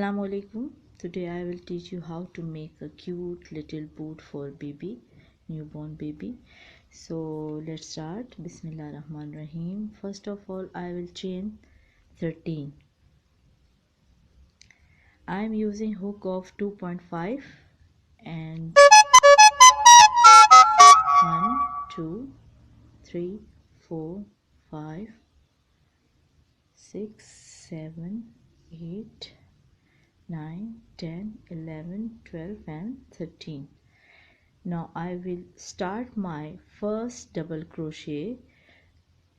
Assalamu alaikum. Today I will teach you how to make a cute little boot for baby, newborn baby. So let's start. Bismillah Rahman Rahim. First of all, I will chain 13. I am using hook of 2.5 and 1, 2, 3, 4, 5, 6, 7, 8, 9, 10, 11, 12 and 13. Now I will start my first double crochet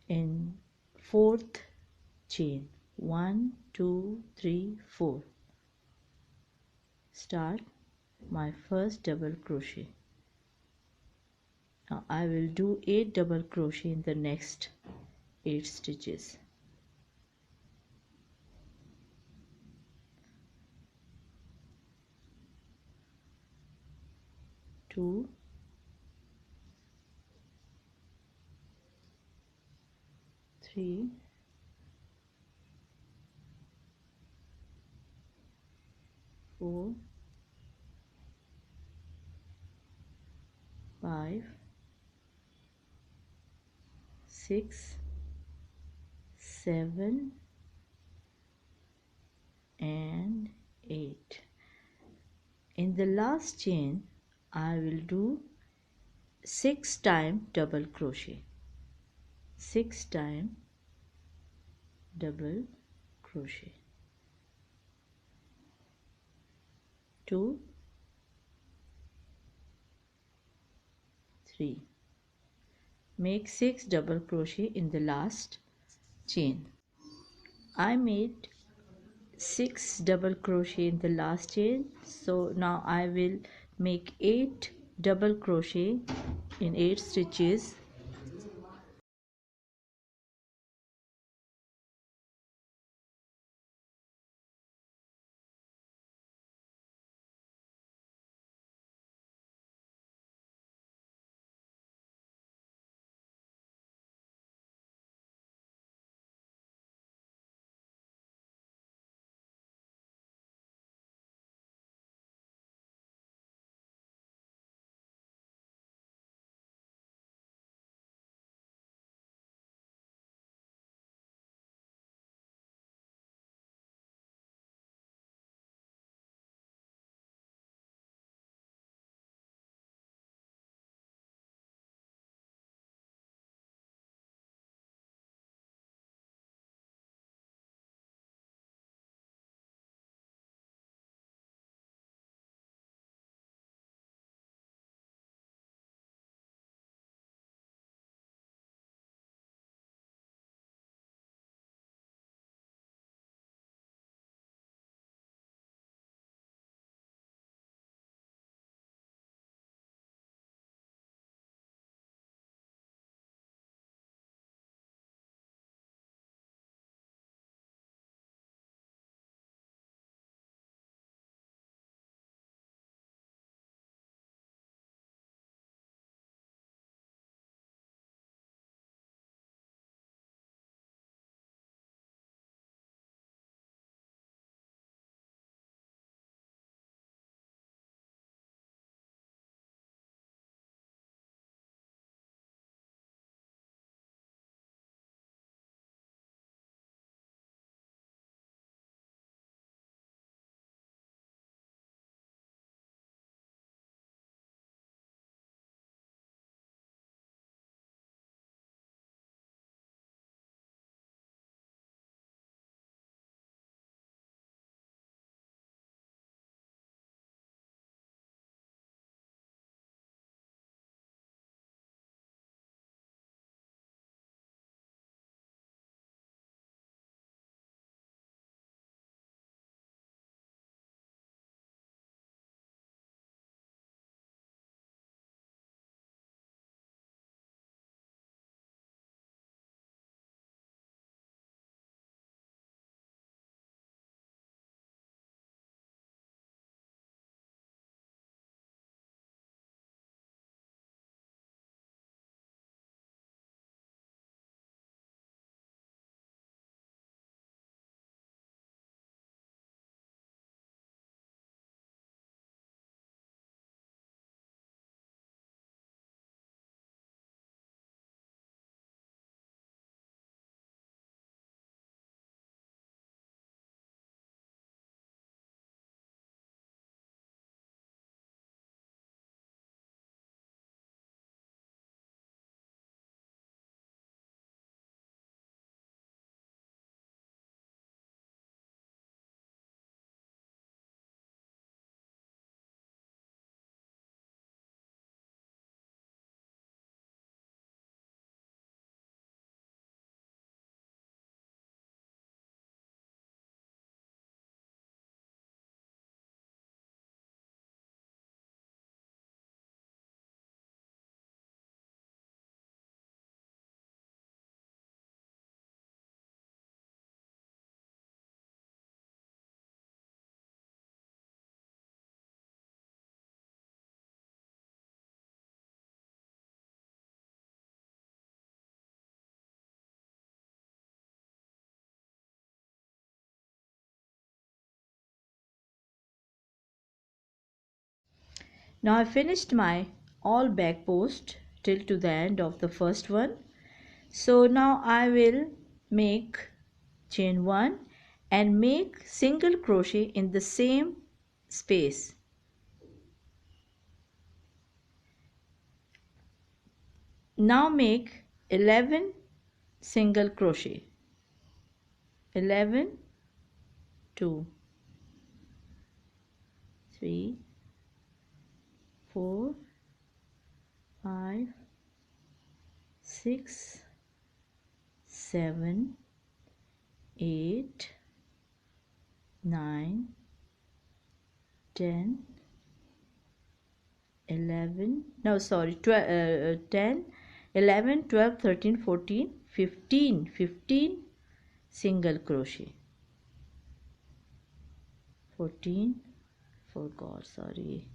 in 4th chain. 1, 2, 3, 4. Start my first double crochet. Now I will do 8 double crochet in the next 8 stitches. 2, 3, 4, 5, 6, 7 and 8. In the last chain I will do 6 times double crochet. 6 times double crochet. 2, 3. Make 6 double crochet in the last chain. I made 6 double crochet in the last chain, so now I will make 8 double crochet in 8 stitches. Now I finished my all back post till to the end of the first one. So now I will make chain 1 and make single crochet in the same space. Now make 11 single crochet. 11, 2, 3, 4, 5, 6, 7, 8, 9, 10, 11, no sorry, 12, 10, 11, 12, 13, 14, 15 single crochet. 14, forgot, sorry.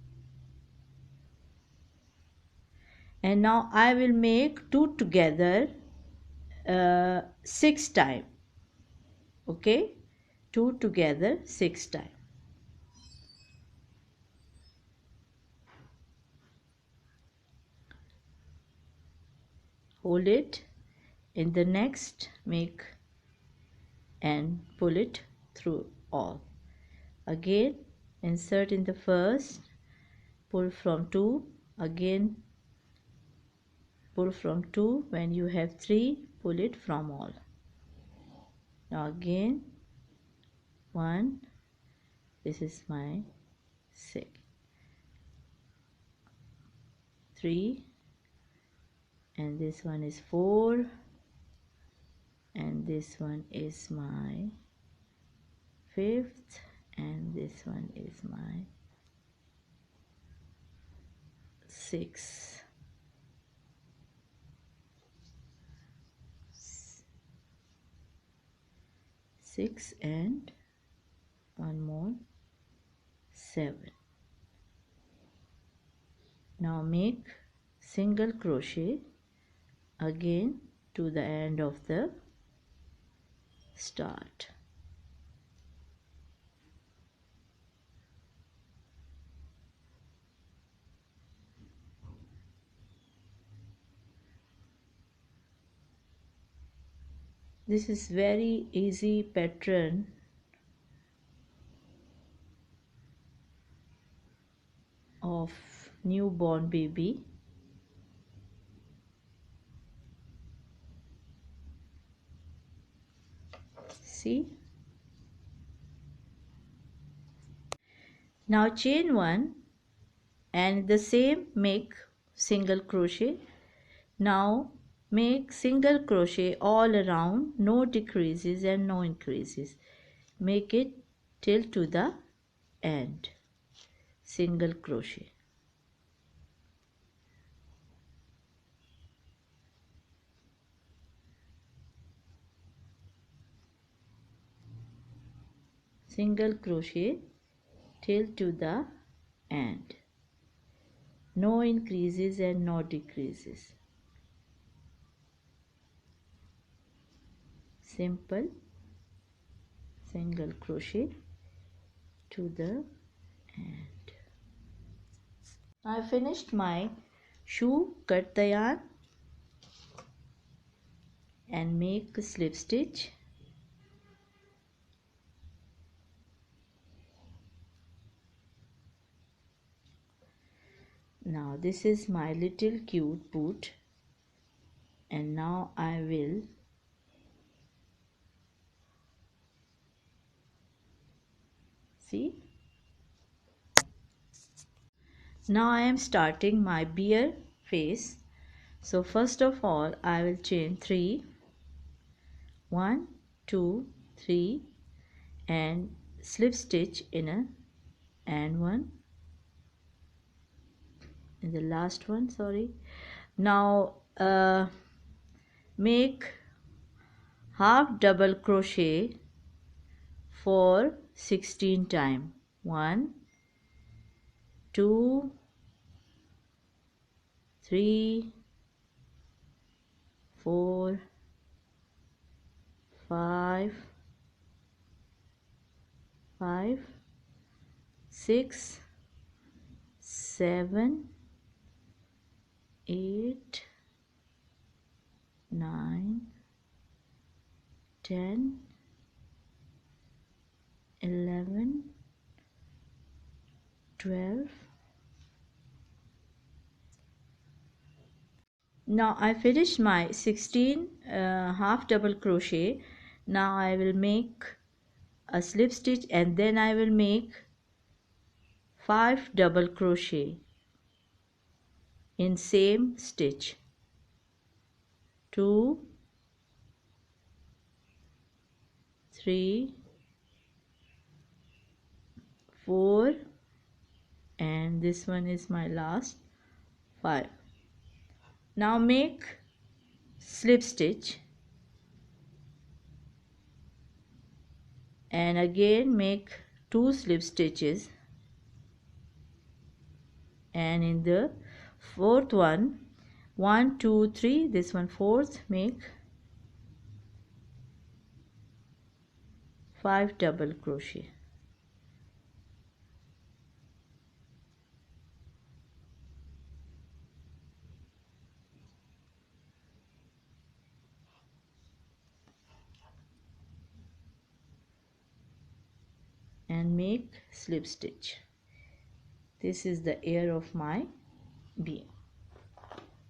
And now I will make 2 together 6 times. Okay, 2 together 6 times. Hold it in the next, make and pull it through all. Again insert in the first, pull from 2, again pull from 2. When you have 3, pull it from all. Now again 1, this is my 6, 3, and this one is 4, and this one is my 5th, and this one is my 6th. 6 and one more 7. Now make single crochet again to the end of the start. This is very easy pattern of newborn baby. See? Now chain 1 and the same make single crochet. Now make single crochet all around, no decreases and no increases. Make it till to the end. Single crochet. Single crochet till to the end. No increases and no decreases. Simple single crochet to the end. I finished my shoe. Cut the yarn and make a slip stitch. Now this is my little cute boot, and now I will see. Now I am starting my bear face. So first of all I will chain 3, 1, 2, 3 and slip stitch in a and one in the last one, sorry. Now make half double crochet for 16 times. 1, 2, 3, 4, 5, 6, 7, 8, 9, 10, 11, 12. Now I finished my 16 half double crochet. Now I will make a slip stitch and then I will make 5 double crochet in same stitch. 2, 3, 4, and this one is my last 5. Now make slip stitch and again make 2 slip stitches, and in the fourth one, 1, 2, 3, this one fourth, make 5 double crochet. And make slip stitch. This is the ear of my bean.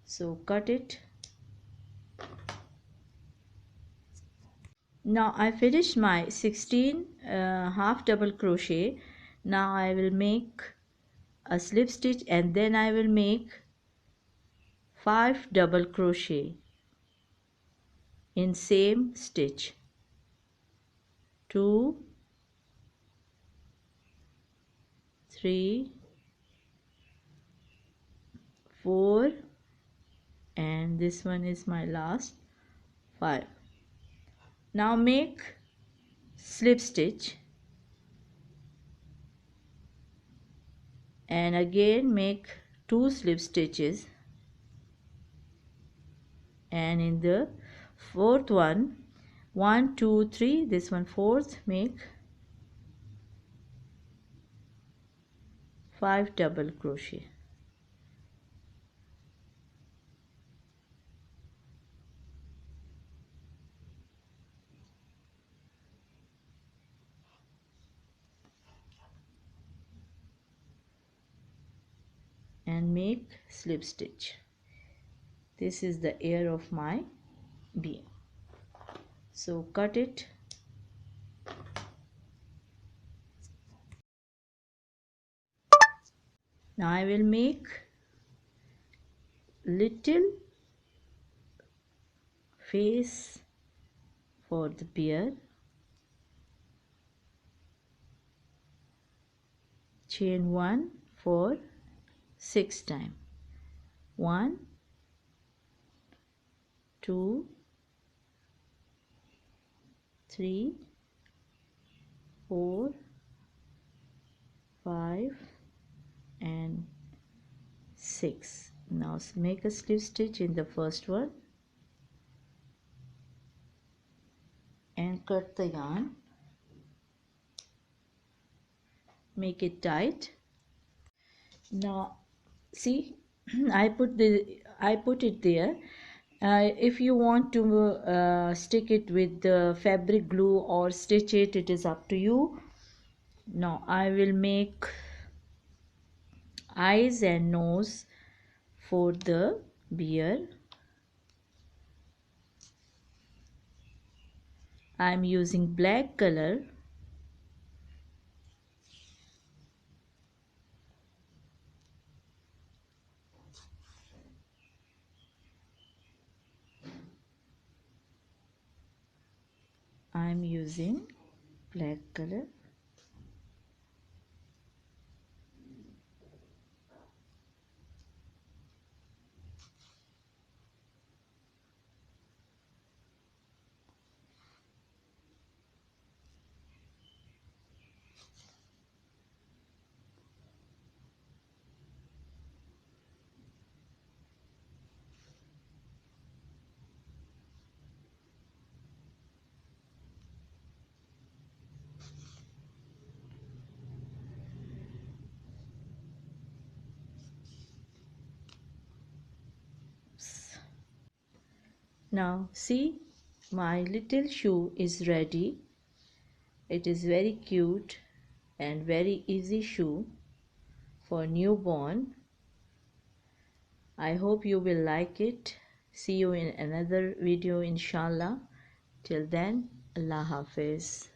So cut it. Now I finished my 16 half double crochet. Now I will make a slip stitch and then I will make 5 double crochet in same stitch. 2, 3, 4, and this one is my last 5. Now make slip stitch and again make 2 slip stitches, and in the fourth one, 1, 2, 3, this one fourth, make 5 double crochet. And make slip stitch. This is the ear of my bean. So cut it. Now I will make little face for the bear. Chain 1 for 6 times. 1, 2, 3, 4, 5, and 6. Now make a slip stitch in the first one and cut the yarn. Make it tight. Now see, I put it there. If you want to stick it with the fabric glue or stitch it, it is up to you. Now I will make eyes and nose for the bear. I am using black color. I am using black color. Now see, my little shoe is ready. It is very cute and very easy shoe for newborn. I hope you will like it. See you in another video inshallah. Till then, Allah Hafiz.